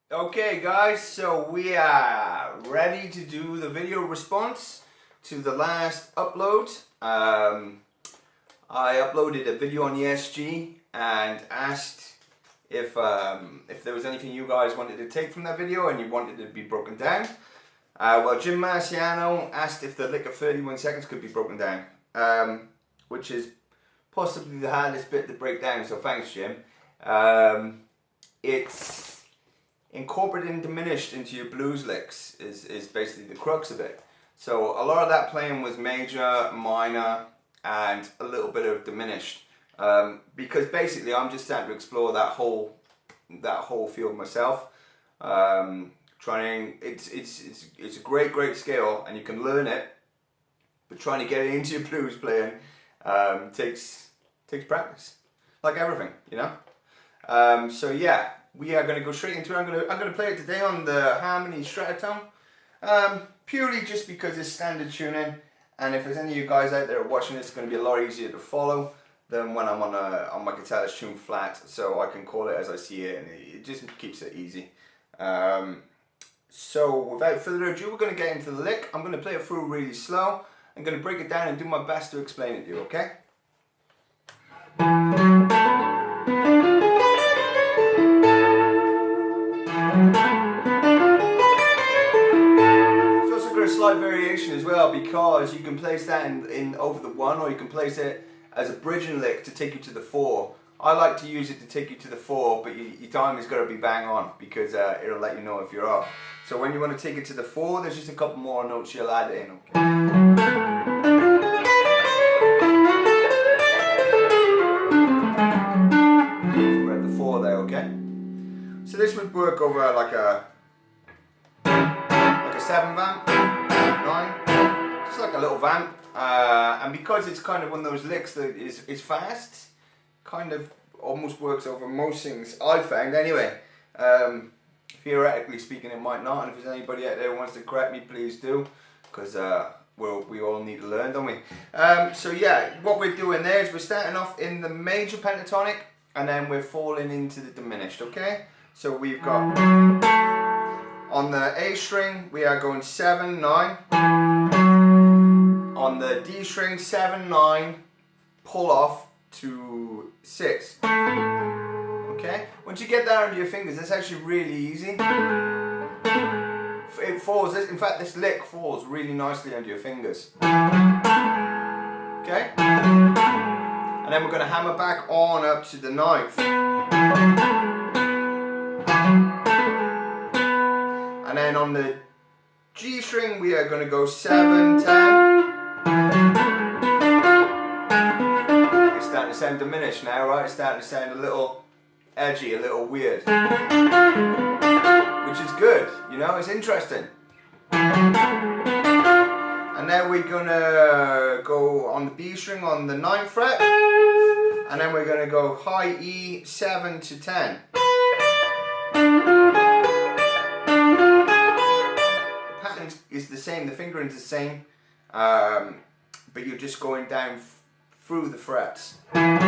Okay guys, so we are ready to do the video response to the last upload. I uploaded a video on ESG and asked if there was anything you guys wanted to take from that video and you wanted it to be broken down. Well, Jim Marciano asked if the lick of 31 seconds could be broken down, which is possibly the hardest bit to break down, so thanks Jim. It's incorporating diminished into your blues licks is basically the crux of it. So a lot of that playing was major, minor, and a little bit of diminished. Because basically I'm just starting to explore that whole field myself. It's a great skill and you can learn it, but trying to get it into your blues playing takes practice, like everything, you know. So yeah, we are going to go straight into it. I'm going to play it today on the Harmony Stratotone, purely just because it's standard tuning, and if there's any of you guys out there watching this, it's going to be a lot easier to follow than when I'm on my guitar that's tuned flat, so I can call it as I see it, and it just keeps it easy. So without further ado, we're going to get into the lick. I'm going to play it through really slow. I'm going to break it down and do my best to explain it to you, okay? Slight variation as well, because you can place that in over the 1, or you can place it as a bridging lick to take you to the 4. I like to use it to take you to the 4, but your timing's got to be bang on, because it'll let you know if you're off. So when you want to take it to the 4, there's just a couple more notes you'll add in, okay? So we're at the 4 there, okay? So this would work over like a 7 vamp, 9, just like a little vamp, and because it's kind of one of those licks that is fast, kind of almost works over most things, I've found anyway. Theoretically speaking, it might not, and if there's anybody out there who wants to correct me, please do, because we all need to learn, don't we? So yeah, what we're doing there is we're starting off in the major pentatonic, and then we're falling into the diminished, okay? So we've got... On the A string, we are going 7, 9. On the D string, 7, 9, pull off to 6. Okay? Once you get that under your fingers, that's actually really easy. It falls, in fact, this lick falls really nicely under your fingers. Okay? And then we're going to hammer back on up to the 9th. And then on the G string, we are going to go 7, 10. It's starting to sound diminished now, right? It's starting to sound a little edgy, a little weird. Which is good, you know, it's interesting. And then we're going to go on the B string on the 9th fret. And then we're going to go high E, 7 to 10. Is the same, the fingering's the same, but you're just going down through the frets. And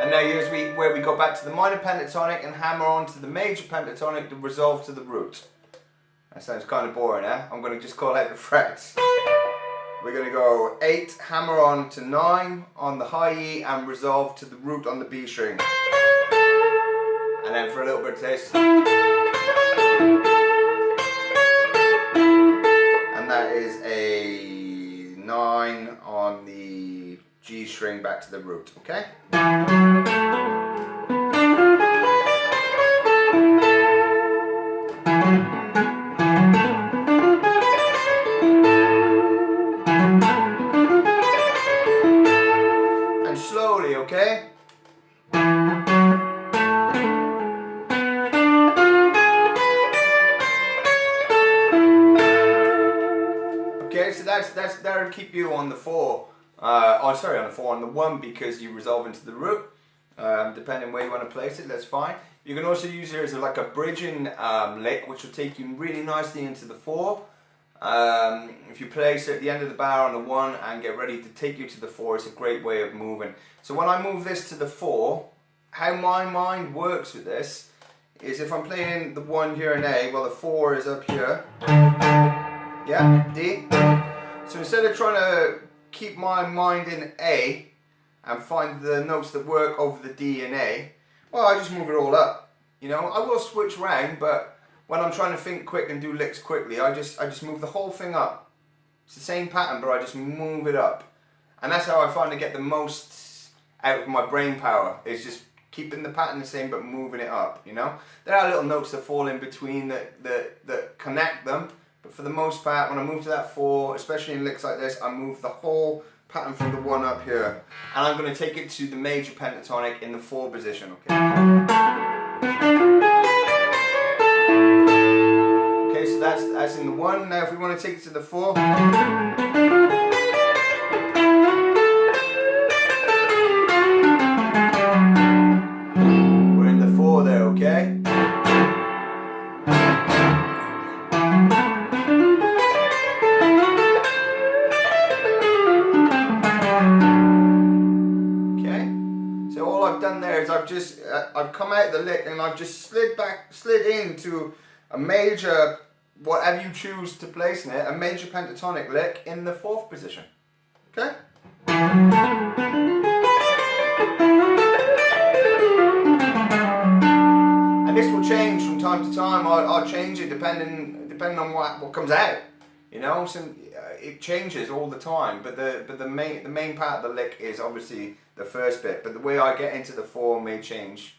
now here's where we go back to the minor pentatonic and hammer on to the major pentatonic to resolve to the root. That sounds kind of boring, eh? I'm going to just call out the frets. We're going to go 8, hammer on to 9 on the high E and resolve to the root on the B string. And then for a little bit of taste. And that is a 9 on the G string back to the root, okay? And slowly, okay? So that'll keep you on the 4. On the 1, because you resolve into the root. Depending where you want to place it, that's fine. You can also use it as like a bridging lick, which will take you really nicely into the 4. If you place it at the end of the bar on the 1 and get ready to take you to the 4, it's a great way of moving. So when I move this to the 4, how my mind works with this is if I'm playing the 1 here in A, well the 4 is up here, yeah, D. So instead of trying to keep my mind in A and find the notes that work over the D and A, well I just move it all up. You know, I will switch around, but when I'm trying to think quick and do licks quickly, I just move the whole thing up. It's the same pattern, but I just move it up. And that's how I find to get the most out of my brain power, is just keeping the pattern the same but moving it up, you know? There are little notes that fall in between that connect them, but for the most part, when I move to that 4, especially in licks like this, I move the whole pattern from the 1 up here. And I'm going to take it to the major pentatonic in the 4 position, okay? Okay, so that's in the 1. Now if we want to take it to the 4, we're in the 4 there, okay? I've come out the lick and I've just slid into a major, whatever you choose to place in it, a major pentatonic lick in the 4th position. Okay? And this will change from time to time. I'll change it depending on what comes out. You know, so it changes all the time. But the main part of the lick is obviously the first bit. But the way I get into the 4 may change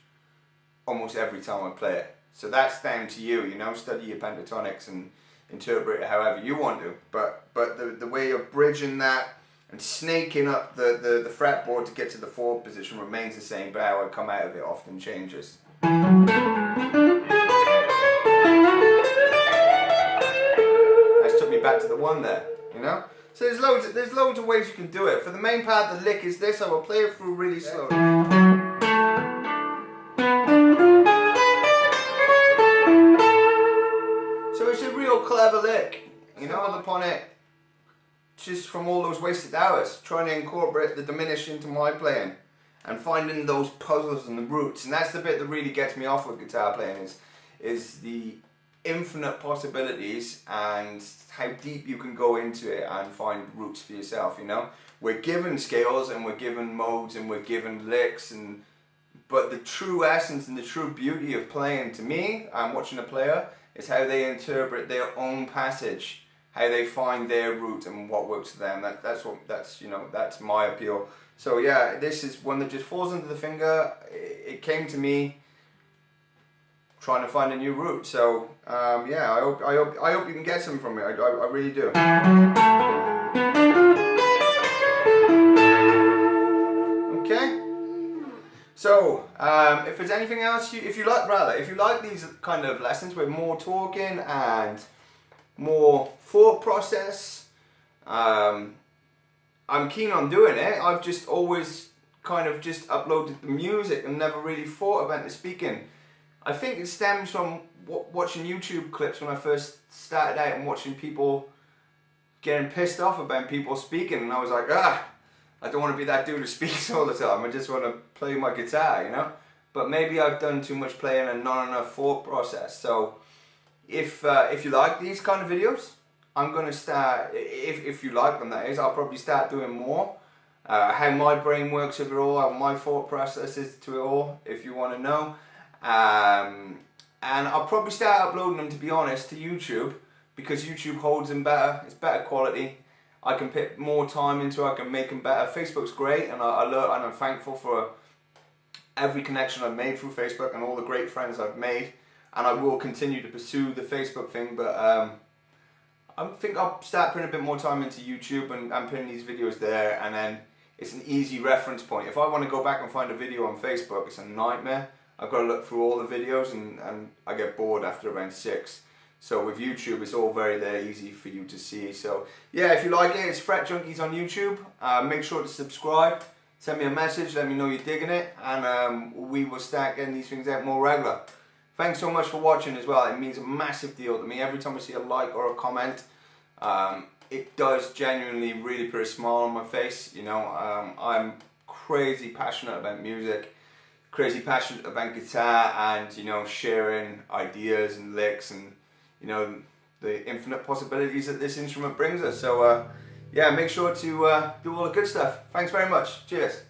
almost every time I play it. So that's down to you. You know, study your pentatonics and interpret it however you want to. But the way of bridging that and snaking up the fretboard to get to the 4th position remains the same. But how I come out of it often changes. That's took me back to the 1 there, you know? So there's loads of ways you can do it. For the main part, the lick is this. I will play it through really slowly. So it's a real clever lick, you know, upon it, just from all those wasted hours, trying to incorporate the diminished into my playing. And finding those puzzles and the roots, and that's the bit that really gets me off with guitar playing, is the infinite possibilities and how deep you can go into it and find roots for yourself. You know, we're given scales and we're given modes and we're given licks, but the true essence and the true beauty of playing, to me, I'm watching a player, is how they interpret their own passage, how they find their root and what works for them. That's my appeal. So yeah, this is one that just falls under the finger. It came to me trying to find a new route. So yeah, I hope you can get some from it. I really do. Okay. So if there's anything else if you like these kind of lessons with more talking and more thought process, I'm keen on doing it. I've just always kind of just uploaded the music and never really thought about the speaking. I think it stems from watching YouTube clips when I first started out and watching people getting pissed off about people speaking, and I was like, I don't want to be that dude who speaks all the time. I just want to play my guitar, you know? But maybe I've done too much playing and not enough thought process. So if you like these kind of videos, I'm going to start, if you like them that is, I'll probably start doing more. How my brain works with it all, how my thought process is to it all, if you want to know. And I'll probably start uploading them, to be honest, to YouTube, because YouTube holds them better, it's better quality. I can put more time into it, I can make them better. Facebook's great, and I'm thankful for every connection I've made through Facebook and all the great friends I've made. And I will continue to pursue the Facebook thing, but I think I'll start putting a bit more time into YouTube and putting these videos there, and then it's an easy reference point. If I want to go back and find a video on Facebook, it's a nightmare. I've got to look through all the videos and I get bored after around 6. So with YouTube, it's all very easy for you to see. So yeah, if you like it, it's Fret Junkies on YouTube. Make sure to subscribe, send me a message, let me know you're digging it, and we will start getting these things out more regular. Thanks so much for watching as well. It means a massive deal to me. Every time I see a like or a comment, it does genuinely really put a smile on my face. You know, I'm crazy passionate about music, crazy passionate about guitar and, you know, sharing ideas and licks and, you know, the infinite possibilities that this instrument brings us. So yeah, make sure to do all the good stuff. Thanks very much. Cheers.